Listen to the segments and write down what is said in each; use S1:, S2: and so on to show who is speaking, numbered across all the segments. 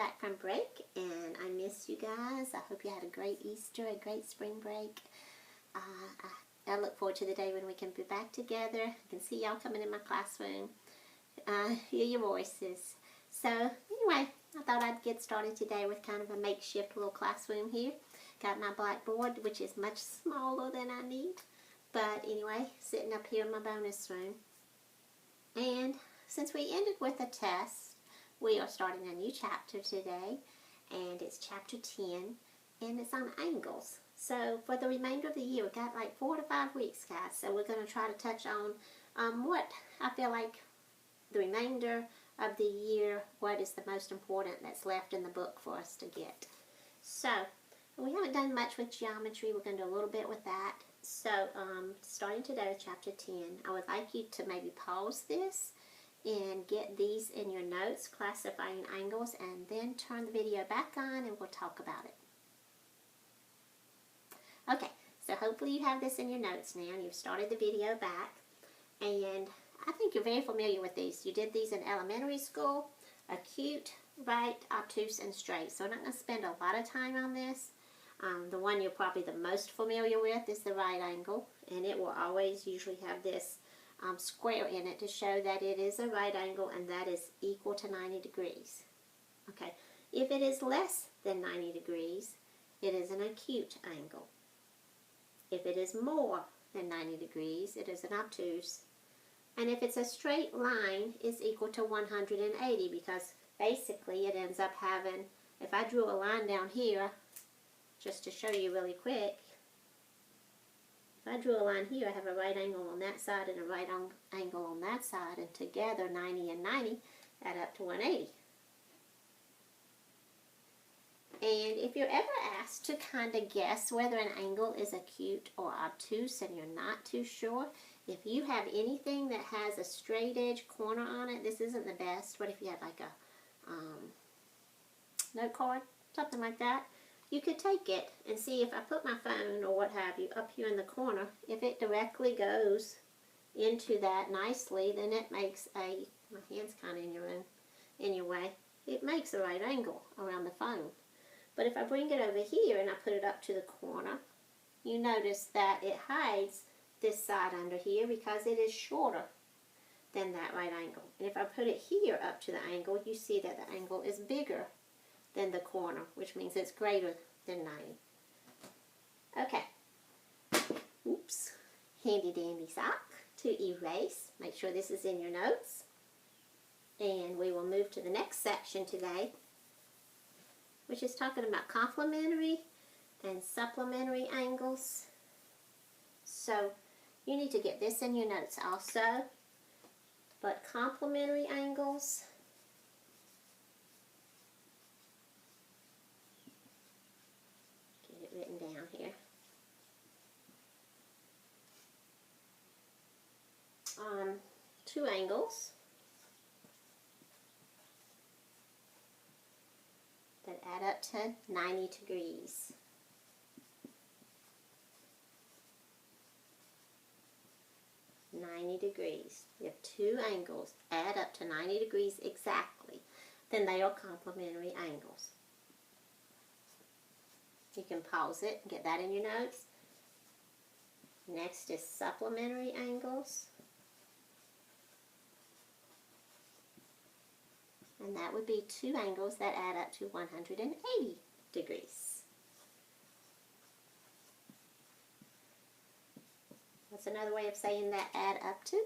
S1: back from break, and I miss you guys. I hope you had a great Easter, a great spring break. I look forward to the day when we can be back together. I can see y'all coming in my classroom, hear your voices. So anyway, I thought I'd get started today with kind of a makeshift little classroom here. Got my blackboard, which is much smaller than I need. But anyway, sitting up here in my bonus room. And since we ended with a test, we are starting a new chapter today. And it's chapter 10. And it's on angles. So for the remainder of the year, we've got like 4 to 5 weeks, guys. So we're going to try to touch on what I feel like the remainder of the year, what is the most important that's left in the book for us to get. So we haven't done much with geometry. We're going to do a little bit with that. So starting today with chapter 10, I would like you to maybe pause this and get these in your notes, classifying angles, and then turn the video back on and we'll talk about it. Okay, so hopefully you have this in your notes now. You've started the video back, and I think you're very familiar with these. You did these in elementary school: acute, right, obtuse, and straight. So I'm not going to spend a lot of time on this. The one you're probably the most familiar with is the right angle, and it will always usually have this square in it to show that it is a right angle and that is equal to 90 degrees. Okay, if it is less than 90 degrees, it is an acute angle. If it is more than 90 degrees, it is an obtuse. And if it's a straight line, it's equal to 180, because basically it ends up having, if I drew a line down here, just to show you really quick, if I drew a line here, I have a right angle on that side and a right angle on that side, and together 90 and 90 add up to 180. And if you're ever asked to kind of guess whether an angle is acute or obtuse and you're not too sure, if you have anything that has a straight edge corner on it, this isn't the best, but if you had like a note card, something like that, you could take it and see if I put my phone or what have you up here in the corner, if it directly goes into that nicely, then it makes a, my hand's kind of in your way, it makes a right angle around the phone. But if I bring it over here and I put it up to the corner, you notice that it hides this side under here because it is shorter than that right angle. And if I put it here up to the angle, you see that the angle is bigger than the corner, which means it's greater than 90. Okay. Oops. Handy dandy sock to erase. Make sure this is in your notes. And we will move to the next section today, which is talking about complementary and supplementary angles. So you need to get this in your notes also. But complementary angles, get it written down here. Two angles that add up to 90 degrees. We have two angles add up to 90 degrees exactly, then they are complementary angles. You can pause it and get that in your notes. Next is supplementary angles. And that would be two angles that add up to 180 degrees. What's another way of saying that add up to?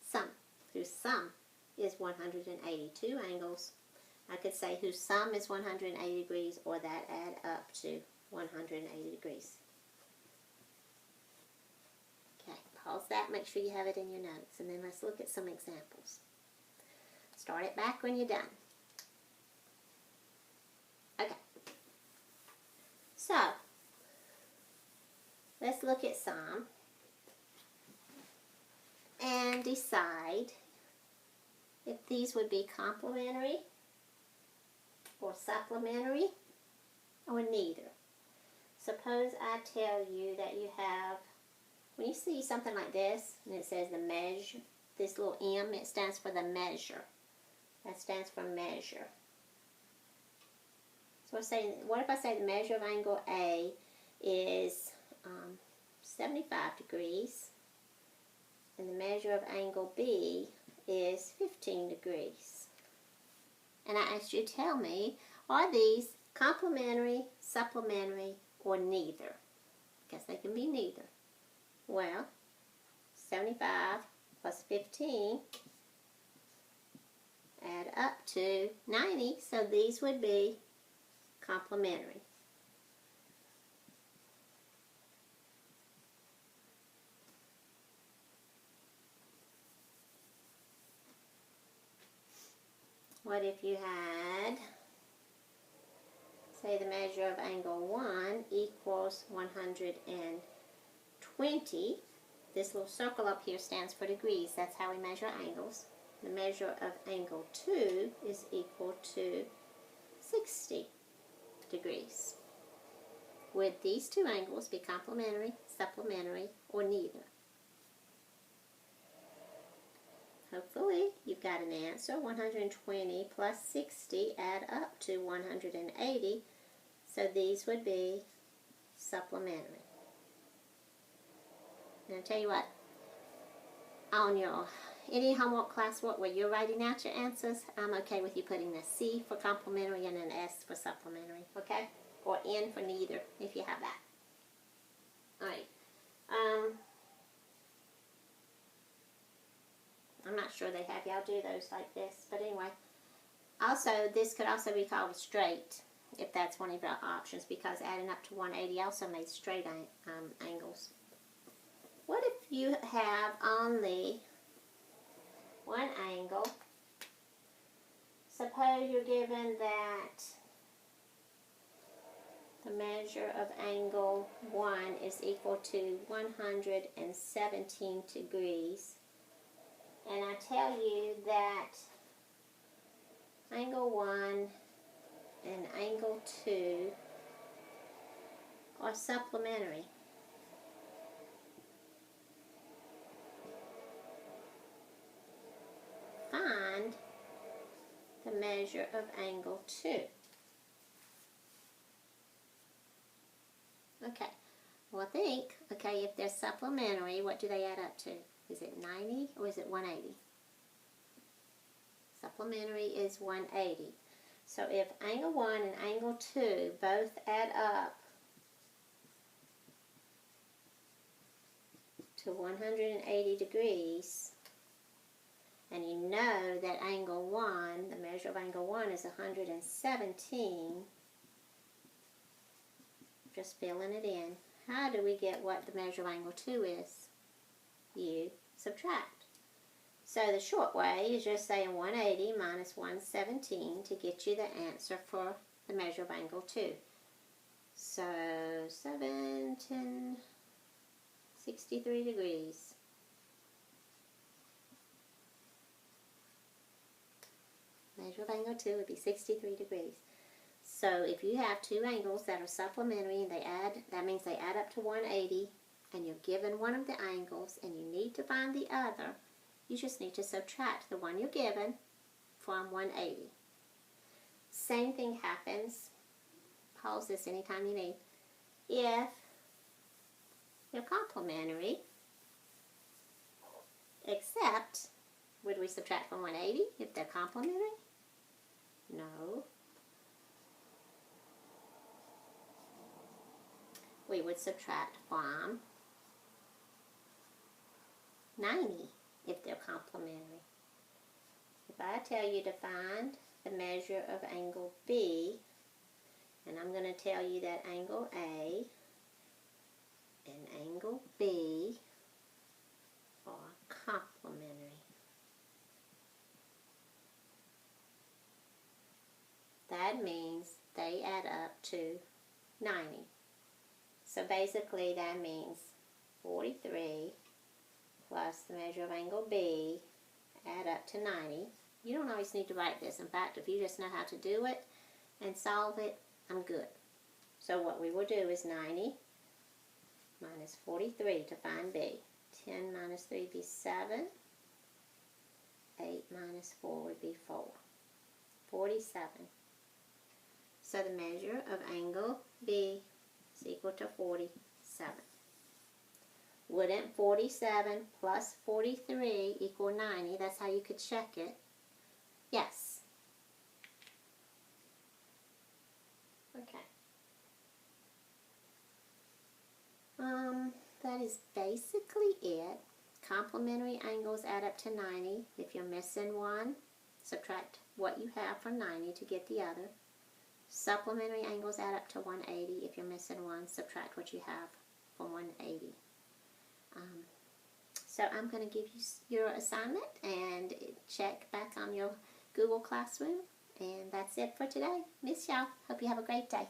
S1: Sum. Whose sum is 182 angles. I could say whose sum is 180 degrees, or that add up to 180 degrees. Okay, pause that, make sure you have it in your notes, and then let's look at some examples. Start it back when you're done. Okay. So, let's look at some and decide if these would be complementary or supplementary or neither. Suppose I tell you that you have, when you see something like this and it says the measure, this little M, it stands for the measure. That stands for measure. So we're saying, what if I say the measure of angle A is 75 degrees, and the measure of angle B is 15 degrees. And I asked you to tell me, are these complementary, supplementary, or neither? Because they can be neither. Well, 75 plus 15 add up to 90, so these would be complementary. What if you had, say the measure of angle 1 equals 120. This little circle up here stands for degrees. That's how we measure angles. The measure of angle 2 is equal to 60 degrees. Would these two angles be complementary, supplementary, or neither? Hopefully you've got an answer. 120 plus 60 add up to 180. So these would be supplementary. And I'll tell you what, on your any homework classwork where you're writing out your answers, I'm okay with you putting a C for complementary and an S for supplementary, okay? Or N for neither, if you have that. Alright. I'm not sure they have y'all do those like this, but anyway. Also, this could also be called a straight, if that's one of your options, because adding up to 180 also made straight angles. What if you have only one angle? Suppose you're given that the measure of angle 1 is equal to 117 degrees. And I tell you that angle 1 and angle 2 are supplementary. Find the measure of angle 2. Okay, well think, okay, if they're supplementary, what do they add up to? Is it 90 or is it 180? Supplementary is 180. So if angle 1 and angle 2 both add up to 180 degrees, and you know that angle 1, the measure of angle 1 is 117, just filling it in. How do we get what the measure of angle 2 is? You subtract. So the short way is just saying 180 minus 117 to get you the answer for the measure of angle 2. So 7, 10, 63 degrees. Measure of angle 2 would be 63 degrees. So if you have two angles that are supplementary and that means they add up to 180, and you're given one of the angles and you need to find the other, you just need to subtract the one you're given from 180. Same thing happens, pause this anytime you need, if they're complementary, except, would we subtract from 180 if they're complementary? No. We would subtract from 90 if they're complementary. If I tell you to find the measure of angle B, and I'm going to tell you that angle A and angle B are complementary. That means they add up to 90. So basically that means 43 plus the measure of angle B add up to 90. You don't always need to write this. In fact, if you just know how to do it and solve it, I'm good. So what we will do is 90 minus 43 to find B. 10 minus 3 would be 7. 8 minus 4 would be 4. 47. So the measure of angle B is equal to 47. Wouldn't 47 plus 43 equal 90? That's how you could check it. Yes. Okay. That is basically it. Complementary angles add up to 90. If you're missing one, subtract what you have from 90 to get the other. Supplementary angles add up to 180. If you're missing one, subtract what you have from 180. So I'm going to give you your assignment and check back on your Google Classroom. And that's it for today. Miss y'all. Hope you have a great day.